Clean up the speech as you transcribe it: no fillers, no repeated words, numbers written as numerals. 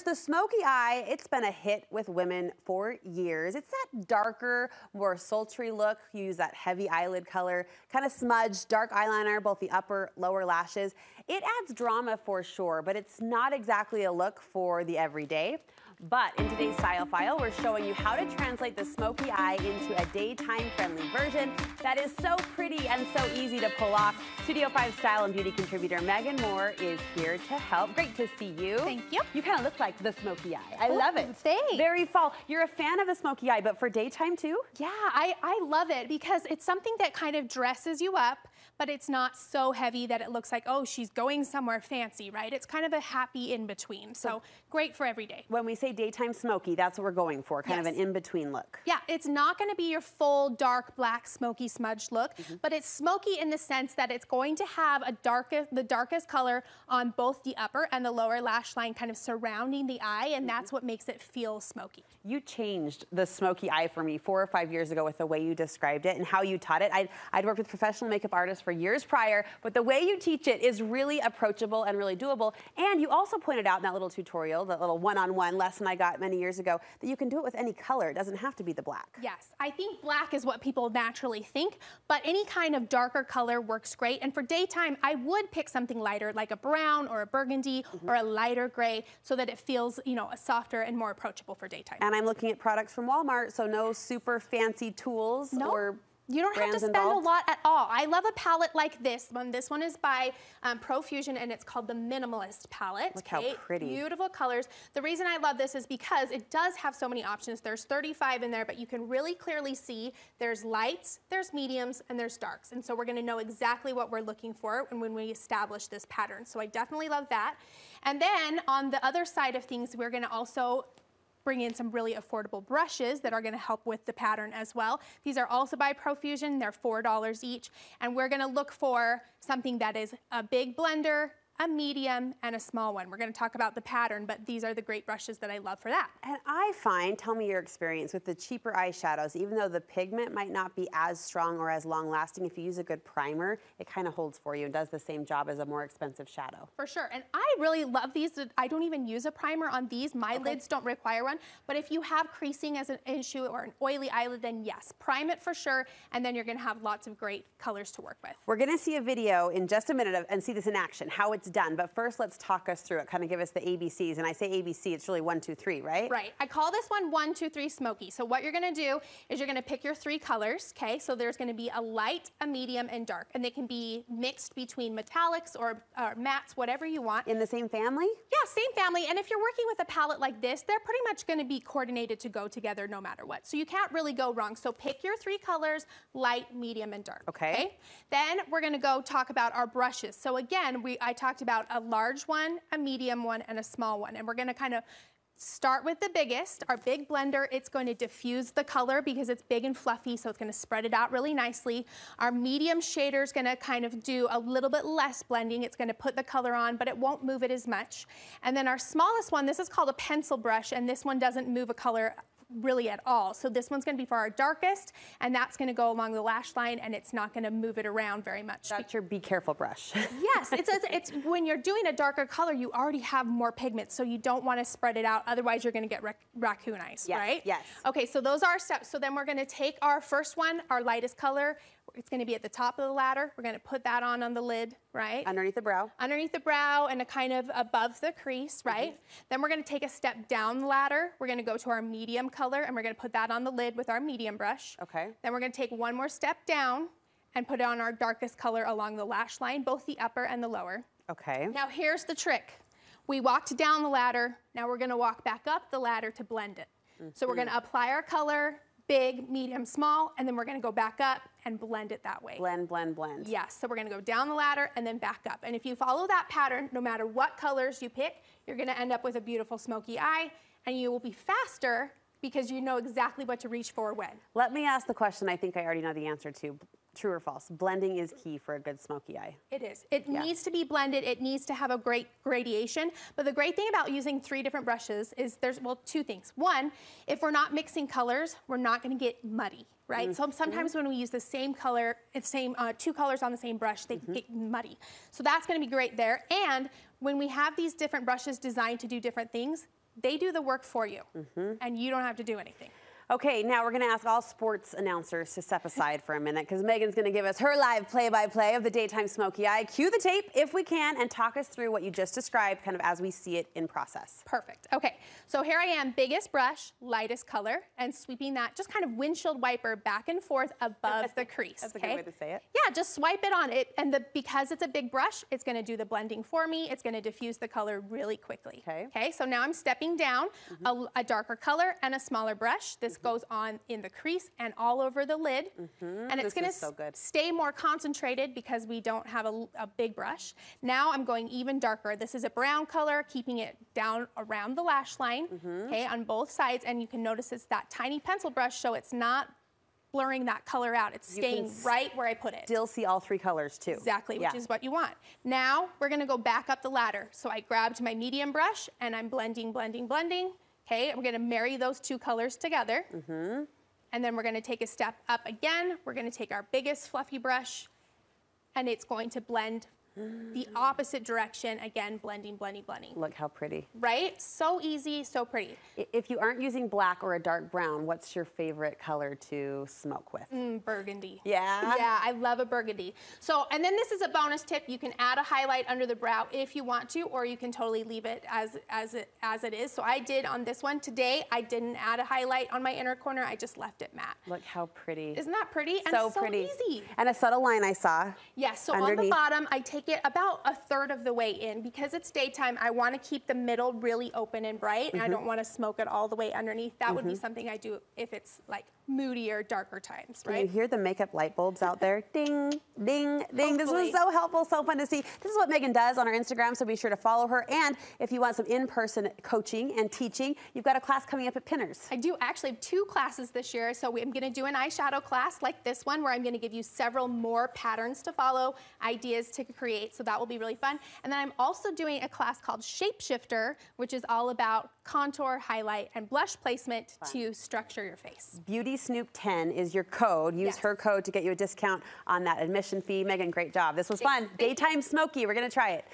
The smoky eye, it's been a hit with women for years. It's that darker, more sultry look. You use that heavy eyelid color, kind of smudged, dark eyeliner, both the upper, lower lashes. It adds drama for sure, but it's not exactly a look for the everyday. But in today's Style File, we're showing you how to translate the smoky eye into a daytime-friendly version that is so pretty and so easy to pull off. Studio 5 style and beauty contributor Megan Moore is here to help. Great to see you. Thank you. You kind of look like the smoky eye. I love it. Thanks. Very fall. You're a fan of the smoky eye, but for daytime too? Yeah, I love it because it's something that kind of dresses you up, but it's not so heavy that it looks like, oh, she's going somewhere fancy, right? It's kind of a happy in-between, so great for every day. When we say daytime smoky, that's what we're going for, kind of an in-between look. Yeah, it's not going to be your full dark black smoky smudge look, but it's smoky in the sense that it's going to have the darkest color on both the upper and the lower lash line kind of surrounding the eye, and that's what makes it feel smoky. You changed the smoky eye for me 4 or 5 years ago with the way you described it and how you taught it. I'd worked with professional makeup artists for years prior, but the way you teach it is really approachable and really doable. And you also pointed out in that little tutorial, that little one-on-one lesson I got many years ago, that you can do it with any color. It doesn't have to be the black. Yes, I think black is what people naturally think, but any kind of darker color works great. And for daytime, I would pick something lighter, like a brown or a burgundy or a lighter gray, so that it feels, you know, softer and more approachable for daytime. And I'm looking at products from Walmart, so no super fancy tools or you don't have to spend a lot at all. I love a palette like this one. This one is by Profusion, and it's called the Minimalist Palette. Look how pretty. Beautiful colors. The reason I love this is because it does have so many options. There's 35 in there, but you can really clearly see there's lights, there's mediums, and there's darks. And so we're going to know exactly what we're looking for when we establish this pattern. So I definitely love that. And then on the other side of things, we're going to also bring in some really affordable brushes that are going to help with the pattern as well. These are also by Profusion. They're $4 each. And we're going to look for something that is a big blender, a medium, and a small one. We're going to talk about the pattern, but these are the great brushes that I love for that. And I find, tell me your experience with the cheaper eyeshadows, even though the pigment might not be as strong or as long lasting, if you use a good primer, it kind of holds for you and does the same job as a more expensive shadow. For sure, and I really love these. I don't even use a primer on these. My lids don't require one, but if you have creasing as an issue or an oily eyelid, then yes, prime it for sure, and then you're going to have lots of great colors to work with. We're going to see a video in just a minute and see this in action, how it's done. But first, let's talk us through it, kind of give us the ABCs. And I say ABC, it's really 1, 2, 3, right? Right. I call this one 1, 2, 3 smoky. So what you're going to do is you're going to pick your 3 colors, okay? So there's going to be a light, a medium, and dark. And they can be mixed between metallics or mattes, whatever you want. In the same family? Yeah, same family. And if you're working with a palette like this, they're pretty much going to be coordinated to go together no matter what. So you can't really go wrong. So pick your 3 colors, light, medium, and dark. Okay. Then we're going to go talk about our brushes. So again, I talked about a large one, a medium one, and a small one. And we're going to kind of start with the biggest, our big blender. It's going to diffuse the color because it's big and fluffy, so it's going to spread it out really nicely. Our medium shader is going to kind of do a little bit less blending. It's going to put the color on, but it won't move it as much. And then our smallest one, this is called a pencil brush, and this one doesn't move a color really at all. So this one's going to be for our darkest, and that's going to go along the lash line, and it's not going to move it around very much. That's your be careful brush. Yes, it's when you're doing a darker color, you already have more pigment, so you don't want to spread it out. Otherwise, you're going to get raccoon eyes, yes, right? Yes. Okay, so those are our steps. So then we're going to take our first one, our lightest color. It's going to be at the top of the ladder. We're going to put that on the lid, right? Underneath the brow. Underneath the brow and a kind of above the crease, right? Then we're going to take a step down the ladder. We're going to go to our medium color, and we're going to put that on the lid with our medium brush. Okay. Then we're going to take one more step down and put it on our darkest color along the lash line, both the upper and the lower. Okay. Now here's the trick. We walked down the ladder. Now we're going to walk back up the ladder to blend it. So we're going to apply our color, big, medium, small, and then we're going to go back up and blend it that way. Blend, blend, blend. Yes, so we're going to go down the ladder and then back up. And if you follow that pattern, no matter what colors you pick, you're going to end up with a beautiful smoky eye, and you will be faster because you know exactly what to reach for when. Let me ask the question I think I already know the answer to. True or false? Blending is key for a good smoky eye. It is. It needs to be blended. It needs to have a great gradation. But the great thing about using 3 different brushes is there's, well, 2 things. One, if we're not mixing colors, we're not going to get muddy, right? So sometimes when we use the same color, same 2 colors on the same brush, they get muddy. So that's going to be great there. And when we have these different brushes designed to do different things, They do the work for you, and you don't have to do anything. Okay, now we're going to ask all sports announcers to step aside for a minute because Megan's going to give us her live play-by-play of the daytime smoky eye. Cue the tape if we can and talk us through what you just described kind of as we see it in process. Perfect. Okay, so here I am, biggest brush, lightest color, and sweeping that just kind of windshield wiper back and forth above the crease. That's a good way to say it. Yeah, just swipe it on it, and because it's a big brush, it's going to do the blending for me. It's going to diffuse the color really quickly. Okay, so now I'm stepping down a darker color and a smaller brush. This goes on in the crease and all over the lid, and it's going to stay more concentrated because we don't have a big brush. Now I'm going even darker. This is a brown color, keeping it down around the lash line, okay, on both sides, and you can notice it's that tiny pencil brush, so it's not blurring that color out. It's staying right where I put it. Still see all three colors too. Exactly, which is what you want. Now we're going to go back up the ladder. So I grabbed my medium brush and I'm blending, blending, blending. Okay, we're going to marry those two colors together. And then we're going to take a step up again. We're going to take our biggest fluffy brush, and it's going to blend the opposite direction. Again, blending, blending, blending. Look how pretty. Right? So easy, so pretty. If you aren't using black or a dark brown, what's your favorite color to smoke with? Burgundy. Yeah? Yeah, I love a burgundy. So, and then this is a bonus tip. You can add a highlight under the brow if you want to, or you can totally leave it as it is. So I did on this one. Today, I didn't add a highlight on my inner corner. I just left it matte. Look how pretty. Isn't that pretty? So and so pretty. Easy. And a subtle line I saw. Yes, so underneath. on the bottom, I take it about a third of the way in. Because it's daytime, I want to keep the middle really open and bright, and I don't want to smoke it all the way underneath. That would be something I do if it's like moodier, darker times, right? Can you hear the makeup light bulbs out there? Ding, ding, ding. This was so helpful, so fun to see. This is what Megan does on her Instagram, so be sure to follow her. And if you want some in-person coaching and teaching, you've got a class coming up at Pinners. I do actually have 2 classes this year. So I'm going to do an eyeshadow class like this one, where I'm going to give you several more patterns to follow, ideas to create. So that will be really fun. And then I'm also doing a class called Shapeshifter, which is all about contour, highlight, and blush placement to structure your face. Beauty Snoop 10 is your code. Use her code to get you a discount on that admission fee. Megan, great job. This was fun. Daytime smoky. We're going to try it.